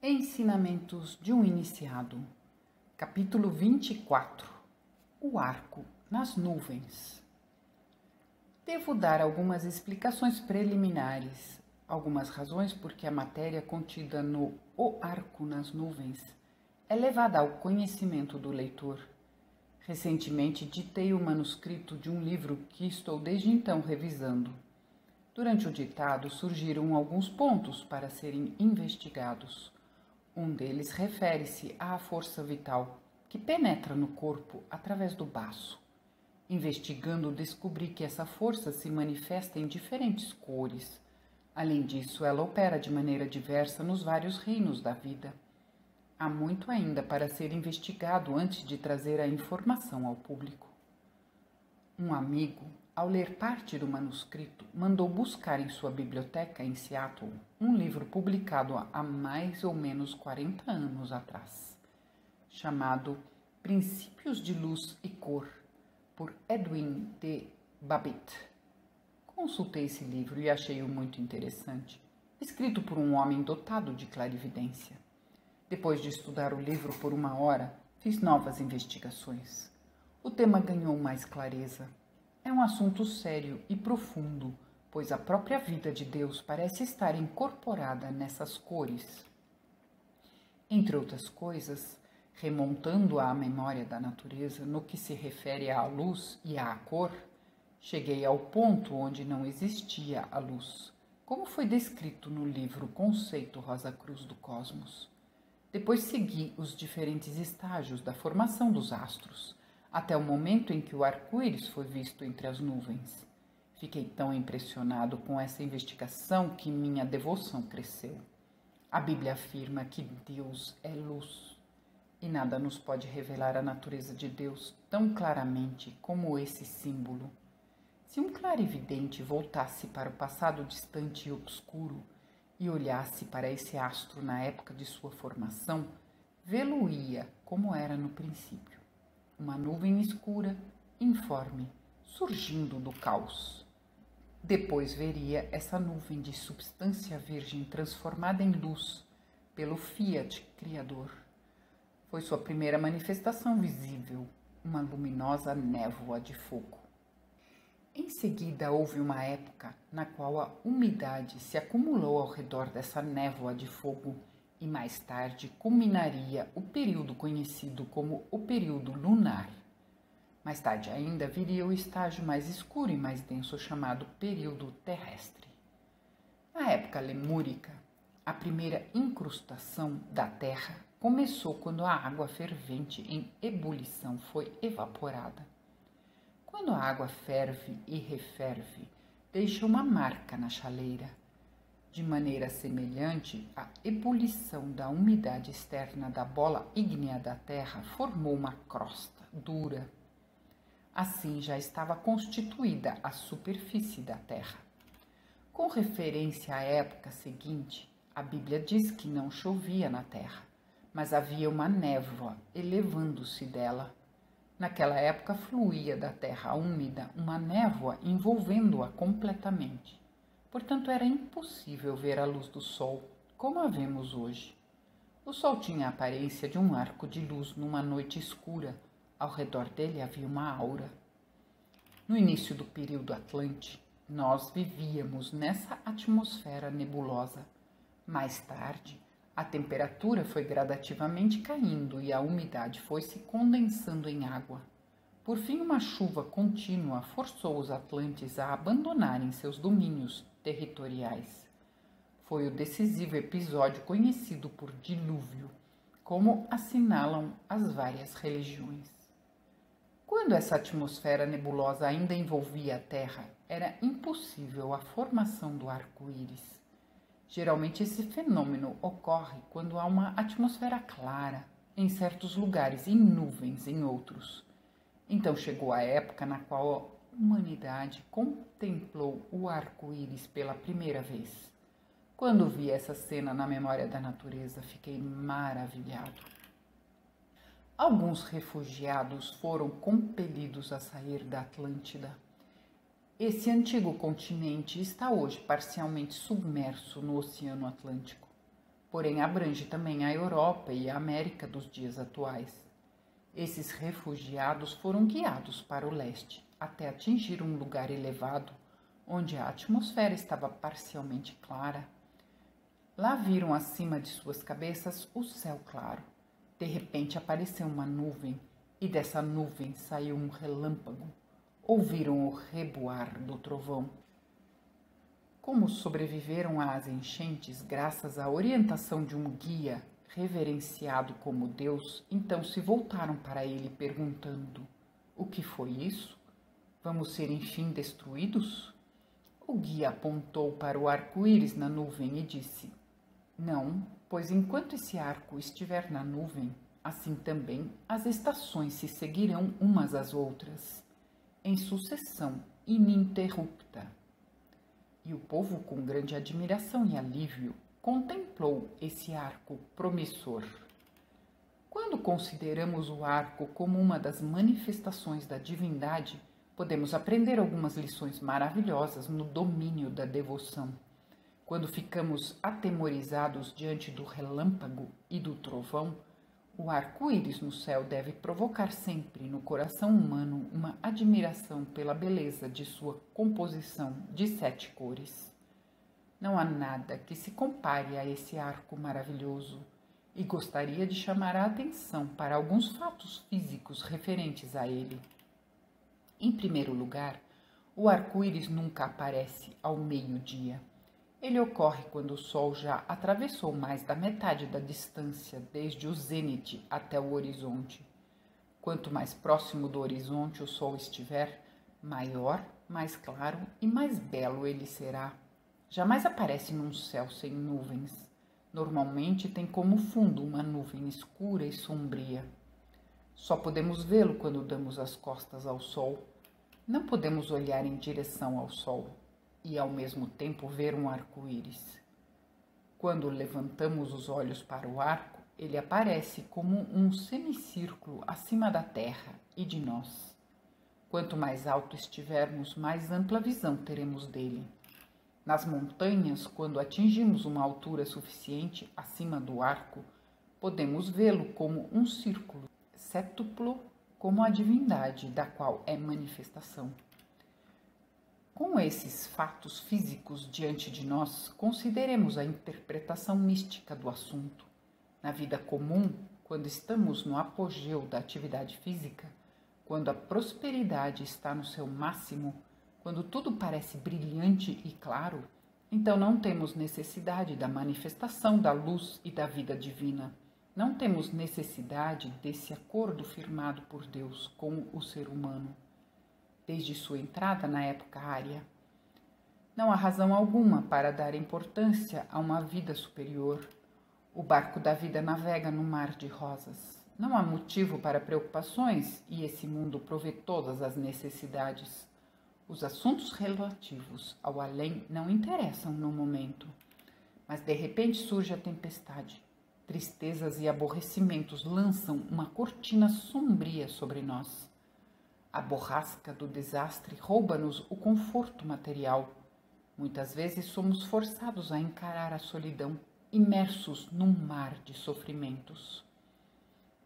Ensinamentos de um Iniciado, capítulo 24. O arco nas nuvens. Devo dar algumas explicações preliminares, algumas razões porque a matéria contida no O Arco nas Nuvens é levada ao conhecimento do leitor. Recentemente ditei o manuscrito de um livro que estou desde então revisando. Durante o ditado surgiram alguns pontos para serem investigados. Um deles refere-se à força vital, que penetra no corpo através do baço. Investigando, descobri que essa força se manifesta em diferentes cores. Além disso, ela opera de maneira diversa nos vários reinos da vida. Há muito ainda para ser investigado antes de trazer a informação ao público. Um amigo, ao ler parte do manuscrito, mandou buscar em sua biblioteca em Seattle um livro publicado há mais ou menos 40 anos atrás, chamado Princípios de Luz e Cor, por Edwin D. Babbitt. Consultei esse livro e achei-o muito interessante, escrito por um homem dotado de clarividência. Depois de estudar o livro por 1 hora, fiz novas investigações. O tema ganhou mais clareza. É um assunto sério e profundo, pois a própria vida de Deus parece estar incorporada nessas cores. Entre outras coisas, remontando à memória da natureza no que se refere à luz e à cor, cheguei ao ponto onde não existia a luz, como foi descrito no livro Conceito Rosa Cruz do Cosmos. Depois segui os diferentes estágios da formação dos astros, até o momento em que o arco-íris foi visto entre as nuvens. Fiquei tão impressionado com essa investigação que minha devoção cresceu. A Bíblia afirma que Deus é luz, e nada nos pode revelar a natureza de Deus tão claramente como esse símbolo. Se um clarividente voltasse para o passado distante e obscuro e olhasse para esse astro na época de sua formação, vê-lo-ia como era no princípio. Uma nuvem escura, informe, surgindo do caos. Depois veria essa nuvem de substância virgem transformada em luz pelo Fiat Criador. Foi sua primeira manifestação visível, uma luminosa névoa de fogo. Em seguida, houve uma época na qual a umidade se acumulou ao redor dessa névoa de fogo e mais tarde culminaria o período conhecido como o período lunar. Mais tarde ainda viria o estágio mais escuro e mais denso chamado período terrestre. Na época lemúrica, a primeira incrustação da Terra começou quando a água fervente em ebulição foi evaporada. Quando a água ferve e referve, deixa uma marca na chaleira. De maneira semelhante, a ebulição da umidade externa da bola ígnea da Terra formou uma crosta dura. Assim já estava constituída a superfície da Terra. Com referência à época seguinte, a Bíblia diz que não chovia na Terra, mas havia uma névoa elevando-se dela. Naquela época fluía da terra úmida uma névoa envolvendo-a completamente. Portanto, era impossível ver a luz do sol, como a vemos hoje. O sol tinha a aparência de um arco de luz numa noite escura. Ao redor dele havia uma aura. No início do período Atlante, nós vivíamos nessa atmosfera nebulosa. Mais tarde, a temperatura foi gradativamente caindo e a umidade foi se condensando em água. Por fim, uma chuva contínua forçou os atlantes a abandonarem seus domínios territoriais. Foi o decisivo episódio conhecido por dilúvio, como assinalam as várias religiões. Quando essa atmosfera nebulosa ainda envolvia a Terra, era impossível a formação do arco-íris. Geralmente esse fenômeno ocorre quando há uma atmosfera clara em certos lugares e nuvens em outros. Então chegou a época na qual a humanidade contemplou o arco-íris pela primeira vez. Quando vi essa cena na memória da natureza, fiquei maravilhado. Alguns refugiados foram compelidos a sair da Atlântida. Esse antigo continente está hoje parcialmente submerso no Oceano Atlântico. porém abrange também a Europa e a América dos dias atuais. Esses refugiados foram guiados para o leste, até atingir um lugar elevado, onde a atmosfera estava parcialmente clara. Lá viram acima de suas cabeças o céu claro. De repente apareceu uma nuvem, e dessa nuvem saiu um relâmpago. Ouviram o reboar do trovão. Como sobreviveram às enchentes graças à orientação de um guia reverenciado como Deus, então se voltaram para ele perguntando: o que foi isso? Vamos ser enfim destruídos? O guia apontou para o arco-íris na nuvem e disse: não, pois enquanto esse arco estiver na nuvem, assim também as estações se seguirão umas às outras, em sucessão ininterrupta. E o povo, com grande admiração e alívio, contemplou esse arco promissor. Quando consideramos o arco como uma das manifestações da divindade, podemos aprender algumas lições maravilhosas no domínio da devoção. Quando ficamos atemorizados diante do relâmpago e do trovão, o arco-íris no céu deve provocar sempre no coração humano uma admiração pela beleza de sua composição de 7 cores. Não há nada que se compare a esse arco maravilhoso, e gostaria de chamar a atenção para alguns fatos físicos referentes a ele. Em primeiro lugar, o arco-íris nunca aparece ao meio-dia. Ele ocorre quando o Sol já atravessou mais da metade da distância desde o zênite até o horizonte. Quanto mais próximo do horizonte o Sol estiver, maior, mais claro e mais belo ele será. Jamais aparece num céu sem nuvens. Normalmente tem como fundo uma nuvem escura e sombria. Só podemos vê-lo quando damos as costas ao Sol. Não podemos olhar em direção ao Sol e ao mesmo tempo ver um arco-íris. Quando levantamos os olhos para o arco, ele aparece como um semicírculo acima da terra e de nós. Quanto mais alto estivermos, mais ampla visão teremos dele. Nas montanhas, quando atingimos uma altura suficiente acima do arco, podemos vê-lo como um círculo, séptuplo como a divindade da qual é manifestação. Com esses fatos físicos diante de nós, consideremos a interpretação mística do assunto. Na vida comum, quando estamos no apogeu da atividade física, quando a prosperidade está no seu máximo, quando tudo parece brilhante e claro, então não temos necessidade da manifestação da luz e da vida divina. Não temos necessidade desse acordo firmado por Deus com o ser humano, desde sua entrada na época ária. Não há razão alguma para dar importância a uma vida superior. O barco da vida navega no mar de rosas. Não há motivo para preocupações e esse mundo provê todas as necessidades. Os assuntos relativos ao além não interessam no momento, mas de repente surge a tempestade. Tristezas e aborrecimentos lançam uma cortina sombria sobre nós. A borrasca do desastre rouba-nos o conforto material. Muitas vezes somos forçados a encarar a solidão, imersos num mar de sofrimentos.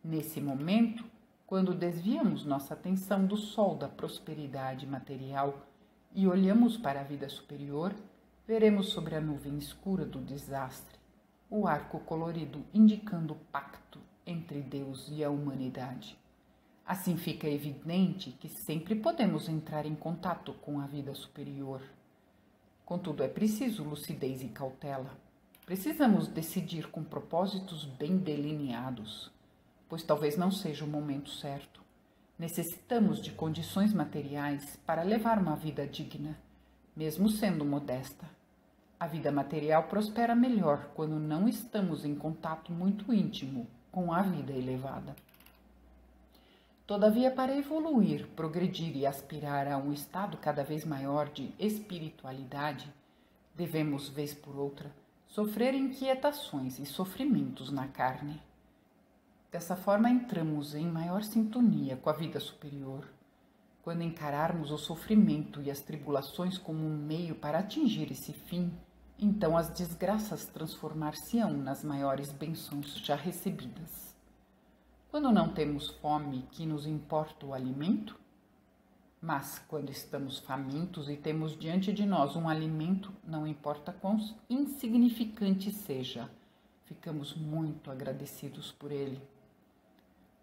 Nesse momento, quando desviamos nossa atenção do sol da prosperidade material e olhamos para a vida superior, veremos sobre a nuvem escura do desastre o arco colorido indicando o pacto entre Deus e a humanidade. Assim fica evidente que sempre podemos entrar em contato com a vida superior. Contudo, é preciso lucidez e cautela. Precisamos decidir com propósitos bem delineados, pois talvez não seja o momento certo. Necessitamos de condições materiais para levar uma vida digna, mesmo sendo modesta. A vida material prospera melhor quando não estamos em contato muito íntimo com a vida elevada. Todavia, para evoluir, progredir e aspirar a um estado cada vez maior de espiritualidade, devemos, vez por outra, sofrer inquietações e sofrimentos na carne. Dessa forma, entramos em maior sintonia com a vida superior. Quando encararmos o sofrimento e as tribulações como um meio para atingir esse fim, então as desgraças transformar-se-ão nas maiores bênçãos já recebidas. Quando não temos fome, que nos importa o alimento? Mas quando estamos famintos e temos diante de nós um alimento, não importa quão insignificante seja, ficamos muito agradecidos por ele.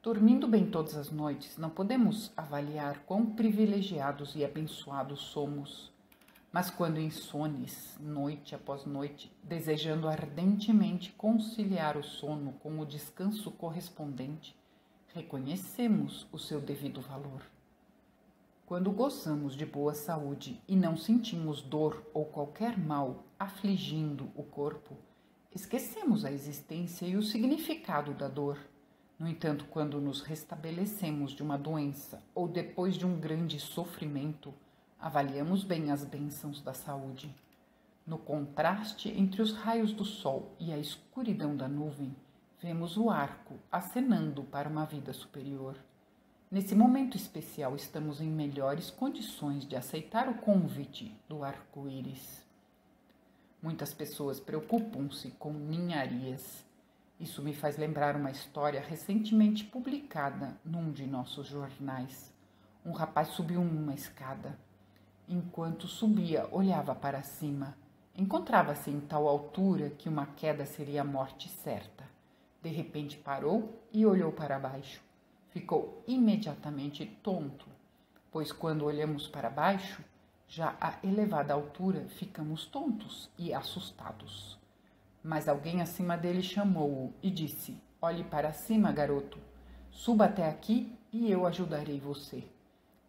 Dormindo bem todas as noites, não podemos avaliar quão privilegiados e abençoados somos. Mas quando insones, noite após noite, desejando ardentemente conciliar o sono com o descanso correspondente, reconhecemos o seu devido valor. Quando gozamos de boa saúde e não sentimos dor ou qualquer mal afligindo o corpo, esquecemos a existência e o significado da dor. No entanto, quando nos restabelecemos de uma doença ou depois de um grande sofrimento, avaliamos bem as bênçãos da saúde. No contraste entre os raios do sol e a escuridão da nuvem, vemos o arco acenando para uma vida superior. Nesse momento especial, estamos em melhores condições de aceitar o convite do arco-íris. Muitas pessoas preocupam-se com ninharias. Isso me faz lembrar uma história recentemente publicada num de nossos jornais. Um rapaz subiu uma escada. Enquanto subia, olhava para cima. Encontrava-se em tal altura que uma queda seria a morte certa. De repente parou e olhou para baixo. Ficou imediatamente tonto, pois quando olhamos para baixo, já a elevada altura, ficamos tontos e assustados. Mas alguém acima dele chamou-o e disse: "Olhe para cima, garoto. Suba até aqui e eu ajudarei você."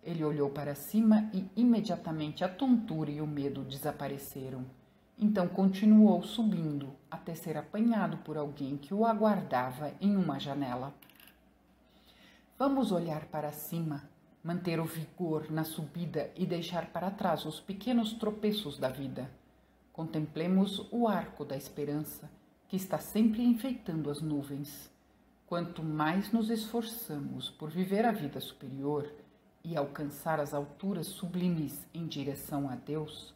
Ele olhou para cima e imediatamente a tontura e o medo desapareceram. Então continuou subindo até ser apanhado por alguém que o aguardava em uma janela. Vamos olhar para cima, manter o vigor na subida e deixar para trás os pequenos tropeços da vida. Contemplemos o arco da esperança, que está sempre enfeitando as nuvens. Quanto mais nos esforçamos por viver a vida superior e alcançar as alturas sublimes em direção a Deus,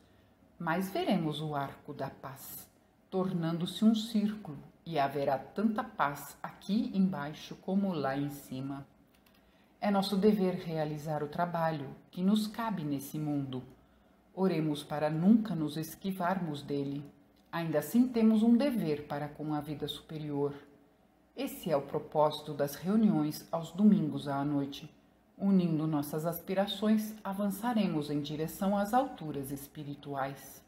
mais veremos o arco da paz, tornando-se um círculo, e haverá tanta paz aqui embaixo como lá em cima. É nosso dever realizar o trabalho que nos cabe nesse mundo. Oremos para nunca nos esquivarmos dele. Ainda assim temos um dever para com a vida superior. Esse é o propósito das reuniões aos domingos à noite. Unindo nossas aspirações, avançaremos em direção às alturas espirituais.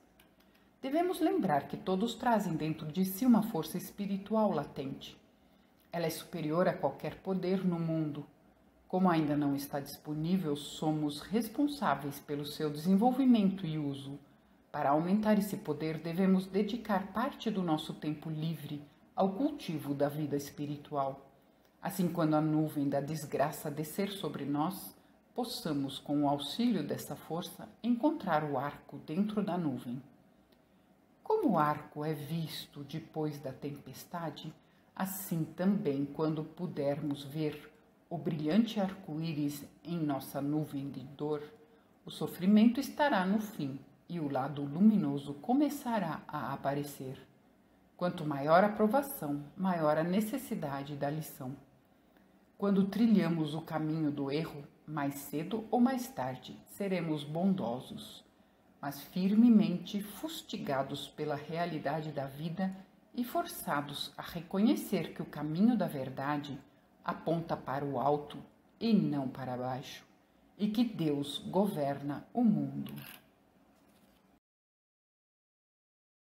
Devemos lembrar que todos trazem dentro de si uma força espiritual latente. Ela é superior a qualquer poder no mundo. Como ainda não está disponível, somos responsáveis pelo seu desenvolvimento e uso. Para aumentar esse poder, devemos dedicar parte do nosso tempo livre ao cultivo da vida espiritual. Assim, quando a nuvem da desgraça descer sobre nós, possamos, com o auxílio dessa força, encontrar o arco dentro da nuvem. Como o arco é visto depois da tempestade, assim também, quando pudermos ver o brilhante arco-íris em nossa nuvem de dor, o sofrimento estará no fim e o lado luminoso começará a aparecer. Quanto maior a provação, maior a necessidade da lição. Quando trilhamos o caminho do erro, mais cedo ou mais tarde, seremos bondosos, mas firmemente fustigados pela realidade da vida e forçados a reconhecer que o caminho da verdade aponta para o alto e não para baixo, e que Deus governa o mundo.